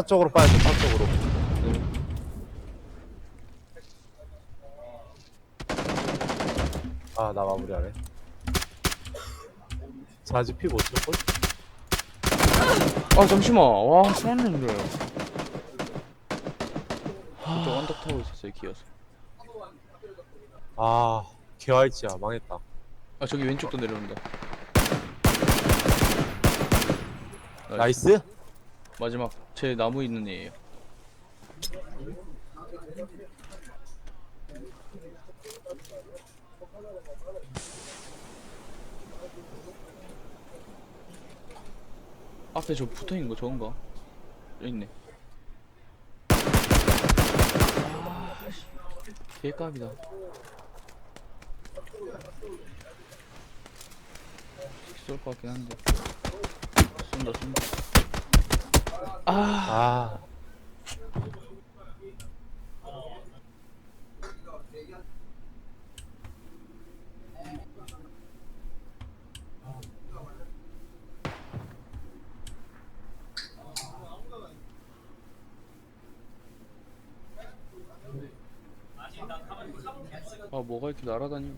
쪽으로 빠져, 차 쪽으로. 아, 나 마무리하네. 자지 피 못 쳤걸? 아 잠시만. 와 쏘았는데. 그쪽 언덕 타고 있었어요 기어서. 아, 개활지야, 망했다. 아 저기 왼쪽도 내려온다. 나이스? 마지막 제 나무 있는 애예요. 앞에 저 붙어있는 거 저건가? 여기 있네. 아씨 개값이다. 쏠 것 같긴 한데. 쏜다. 아 아, 뭐가 이렇게 날아다니?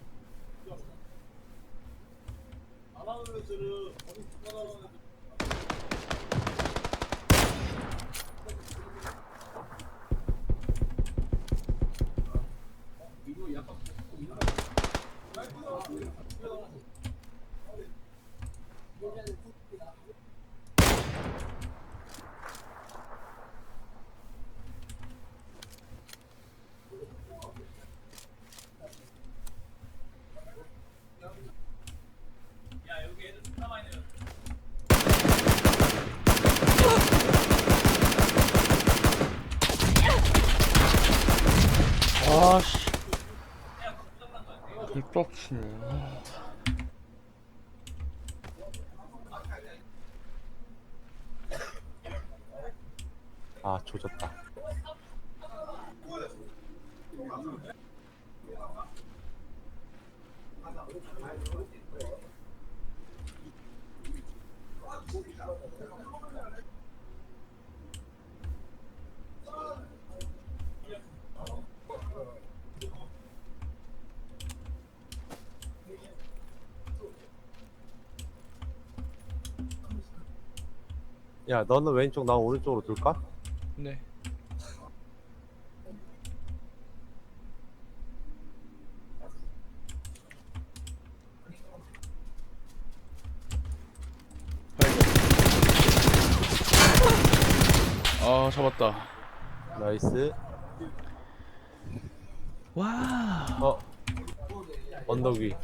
아씨 개빡치네. 아, 조졌다. 야, 너는 왼쪽, 나 오른쪽으로 둘까? 네. 아 잡았다. 나이스. 와. 어, 언덕 위.